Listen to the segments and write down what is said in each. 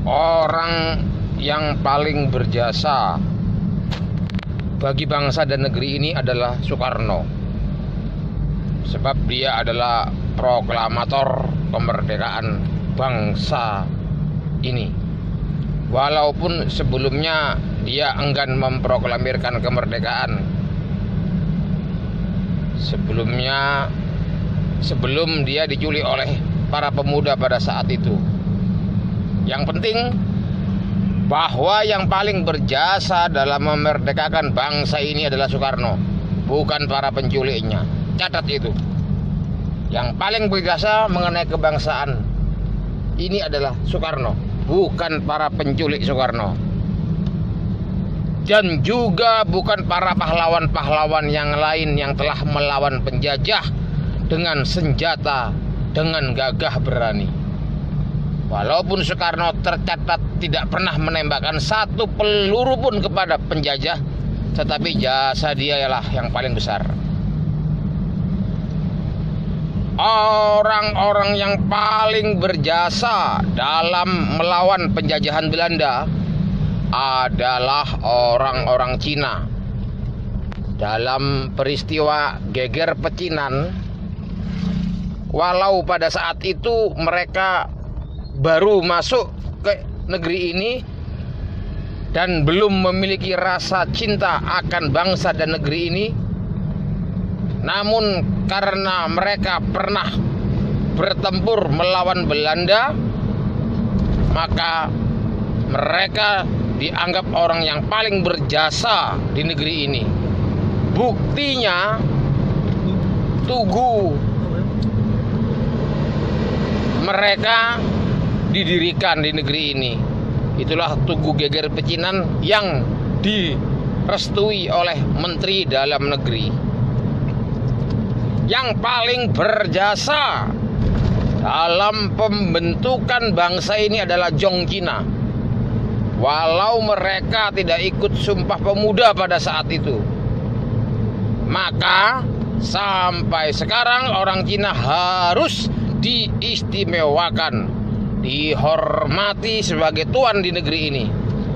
orang yang paling berjasa bagi bangsa dan negeri ini adalah Soekarno. Sebab dia adalah proklamator kemerdekaan bangsa ini. Walaupun sebelumnya dia enggan memproklamirkan kemerdekaan. Sebelum dia diculik oleh para pemuda pada saat itu. Yang penting bahwa yang paling berjasa dalam memerdekakan bangsa ini adalah Soekarno, bukan para penculiknya. Catat itu. Yang paling berjasa mengenai kebangsaan ini adalah Soekarno, bukan para penculik Soekarno. Dan juga bukan para pahlawan-pahlawan yang lain yang telah melawan penjajah dengan senjata, dengan gagah berani. Walaupun Soekarno tercatat tidak pernah menembakkan satu peluru pun kepada penjajah, tetapi jasa dia ialah yang paling besar. Orang-orang yang paling berjasa dalam melawan penjajahan Belanda adalah orang-orang Cina. Dalam peristiwa Geger Pecinan, walau pada saat itu mereka baru masuk ke negeri ini dan belum memiliki rasa cinta akan bangsa dan negeri ini, namun karena mereka pernah bertempur melawan Belanda, maka mereka dianggap orang yang paling berjasa di negeri ini. Buktinya tugu mereka didirikan di negeri ini. Itulah Tugu Geger Pecinan yang direstui oleh Menteri Dalam Negeri. Yang paling berjasa dalam pembentukan bangsa ini adalah Zhong Cina. Walau mereka tidak ikut Sumpah Pemuda pada saat itu, maka sampai sekarang orang Cina harus diistimewakan, dihormati sebagai tuan di negeri ini.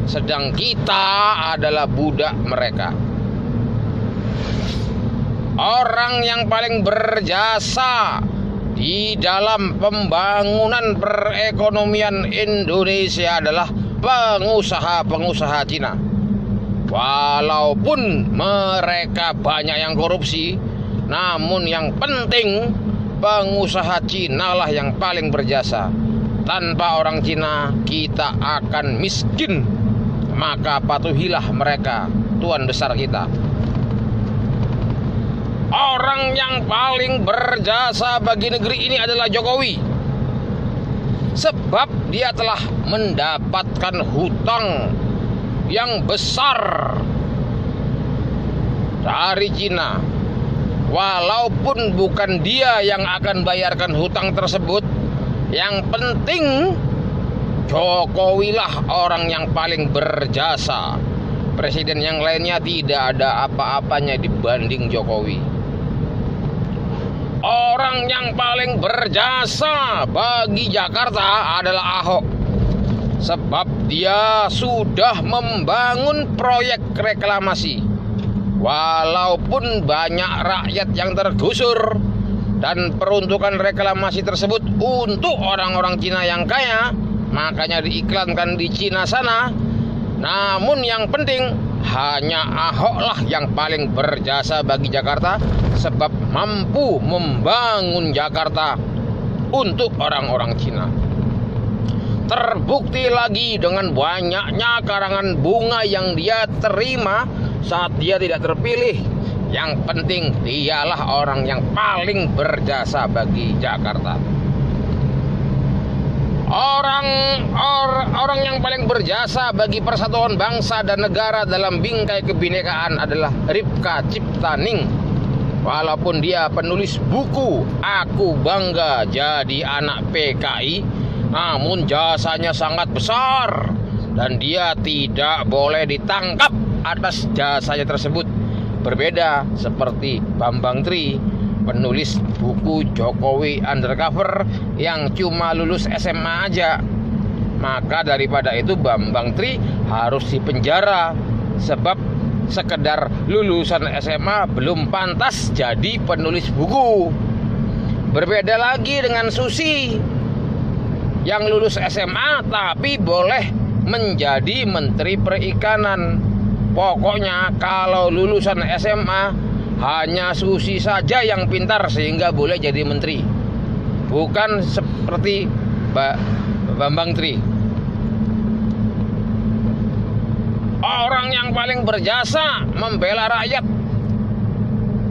Sedang kita adalah budak mereka. Orang yang paling berjasa di dalam pembangunan perekonomian Indonesia adalah pengusaha-pengusaha Cina. Walaupun mereka banyak yang korupsi, namun yang penting pengusaha Cina lah yang paling berjasa. Tanpa orang Cina kita akan miskin. Maka patuhilah mereka, tuan besar kita. Orang yang paling berjasa bagi negeri ini adalah Jokowi. Sebab dia telah mendapatkan hutang yang besar dari Cina. Walaupun bukan dia yang akan bayarkan hutang tersebut, yang penting Jokowi lah orang yang paling berjasa. Presiden yang lainnya tidak ada apa-apanya dibanding Jokowi. Orang yang paling berjasa bagi Jakarta adalah Ahok. Sebab dia sudah membangun proyek reklamasi. Walaupun banyak rakyat yang tergusur, dan peruntukan reklamasi tersebut untuk orang-orang Cina yang kaya, makanya diiklankan di Cina sana. Namun yang penting hanya Ahok lah yang paling berjasa bagi Jakarta, sebab mampu membangun Jakarta untuk orang-orang Cina. Terbukti lagi dengan banyaknya karangan bunga yang dia terima saat dia tidak terpilih. Yang penting dialah orang yang paling berjasa bagi Jakarta. Orang yang paling berjasa bagi persatuan bangsa dan negara dalam bingkai kebinekaan adalah Ripka Ciptaning. Walaupun dia penulis buku Aku Bangga Jadi Anak PKI, namun jasanya sangat besar dan dia tidak boleh ditangkap atas jasanya tersebut. Berbeda seperti Bambang Tri, penulis buku Jokowi Undercover yang cuma lulus SMA aja. Maka daripada itu Bambang Tri harus dipenjara, sebab sekedar lulusan SMA belum pantas jadi penulis buku. Berbeda lagi dengan Susi yang lulus SMA tapi boleh menjadi Menteri Perikanan. Pokoknya kalau lulusan SMA hanya Susi saja yang pintar sehingga boleh jadi menteri, bukan seperti Bambang Tri. Orang yang paling berjasa membela rakyat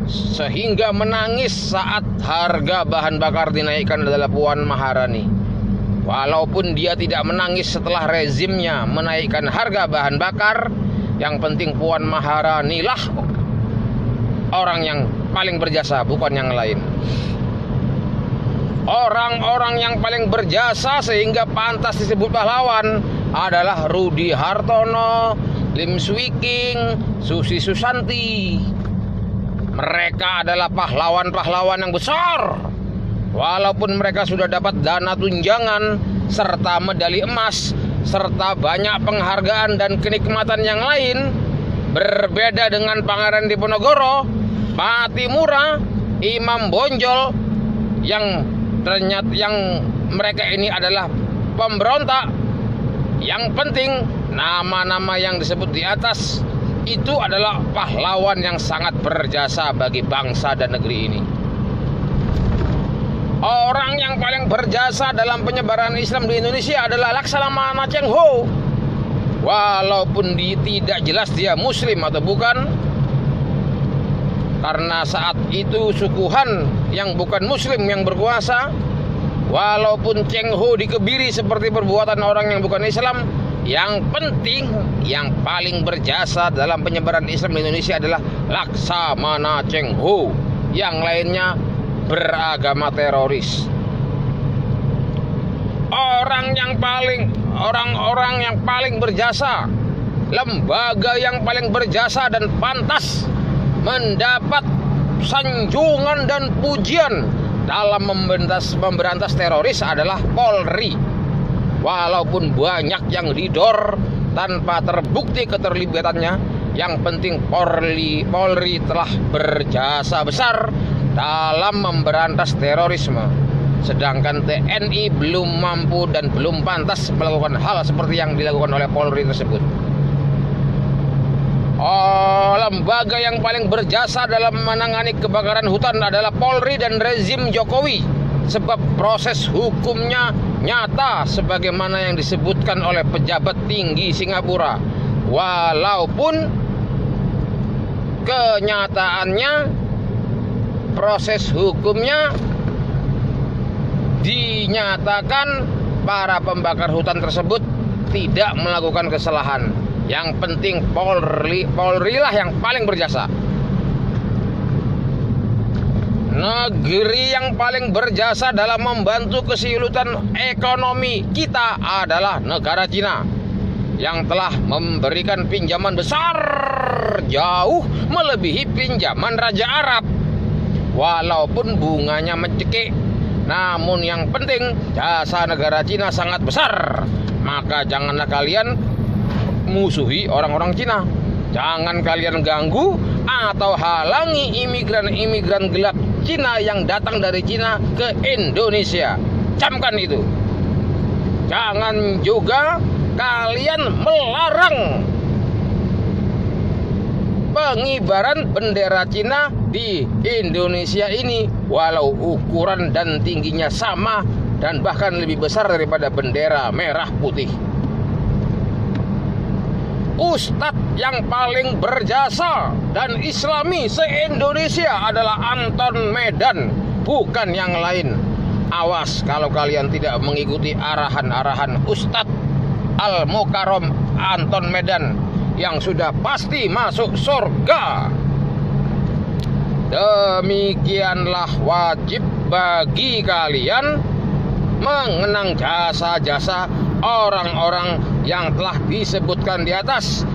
sehingga menangis saat harga bahan bakar dinaikkan adalah Puan Maharani. Walaupun dia tidak menangis setelah rezimnya menaikkan harga bahan bakar, yang penting Puan Maharani lah orang yang paling berjasa, bukan yang lain. Orang-orang yang paling berjasa sehingga pantas disebut pahlawan adalah Rudi Hartono, Lim Swee King, Susi Susanti. Mereka adalah pahlawan-pahlawan yang besar. Walaupun mereka sudah dapat dana tunjangan serta medali emas serta banyak penghargaan dan kenikmatan yang lain, berbeda dengan Pangeran Diponegoro, Patimura, Imam Bonjol yang ternyata mereka ini adalah pemberontak. Yang penting nama-nama yang disebut di atas itu adalah pahlawan yang sangat berjasa bagi bangsa dan negeri ini. Orang yang paling berjasa dalam penyebaran Islam di Indonesia adalah Laksamana Cheng Ho. Walaupun tidak jelas dia muslim atau bukan, karena saat itu suku Han yang bukan muslim yang berkuasa. Walaupun Cheng Ho dikebiri seperti perbuatan orang yang bukan Islam, yang penting yang paling berjasa dalam penyebaran Islam di Indonesia adalah Laksamana Cheng Ho. Yang lainnya beragama teroris. Orang-orang yang paling berjasa, lembaga yang paling berjasa dan pantas mendapat sanjungan dan pujian dalam memberantas teroris adalah Polri. Walaupun banyak yang didor tanpa terbukti keterlibatannya, yang penting Polri telah berjasa besar dalam memberantas terorisme. Sedangkan TNI belum mampu dan belum pantas melakukan hal seperti yang dilakukan oleh Polri tersebut. Lembaga yang paling berjasa dalam menangani kebakaran hutan adalah Polri dan rezim Jokowi, sebab proses hukumnya nyata sebagaimana yang disebutkan oleh pejabat tinggi Singapura. Walaupun kenyataannya proses hukumnya dinyatakan para pembakar hutan tersebut tidak melakukan kesalahan. Yang penting Polri lah yang paling berjasa. Negeri yang paling berjasa dalam membantu kesulitan ekonomi kita adalah negara Cina, yang telah memberikan pinjaman besar jauh melebihi pinjaman Raja Arab. Walaupun bunganya mencekik, namun yang penting jasa negara Cina sangat besar. Maka janganlah kalian musuhi orang-orang Cina. Jangan kalian ganggu atau halangi imigran-imigran gelap Cina yang datang dari Cina ke Indonesia. Camkan itu. Jangan juga kalian melarang pengibaran bendera Cina di Indonesia ini, walau ukuran dan tingginya sama dan bahkan lebih besar daripada bendera merah putih. Ustadz yang paling berjasa dan islami se-Indonesia adalah Anton Medan, bukan yang lain. Awas kalau kalian tidak mengikuti arahan-arahan Ustadz Al-Mukarram Anton Medan yang sudah pasti masuk surga. Demikianlah wajib bagi kalian mengenang jasa-jasa orang-orang yang telah disebutkan di atas,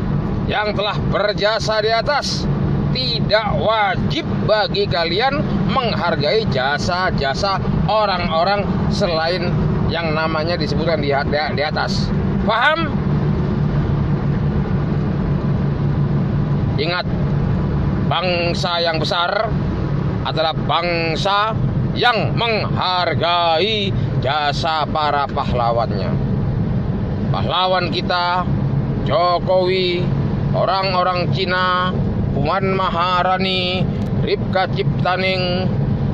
yang telah berjasa di atas. Tidak wajib bagi kalian menghargai jasa-jasa orang-orang selain yang namanya disebutkan di atas. Paham? Ingat, bangsa yang besar adalah bangsa yang menghargai jasa para pahlawannya. Pahlawan kita, Jokowi, orang-orang Cina, Puan Maharani, Ripka Ciptaning,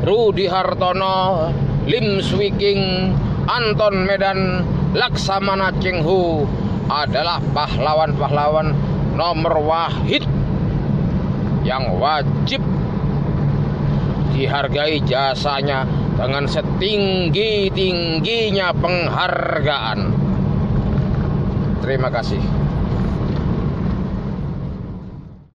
Rudi Hartono, Lim Swee King, Anton Medan, Laksamana Cheng-hu adalah pahlawan-pahlawan nomor wahid yang wajib dihargai jasanya dengan setinggi-tingginya penghargaan. Terima kasih.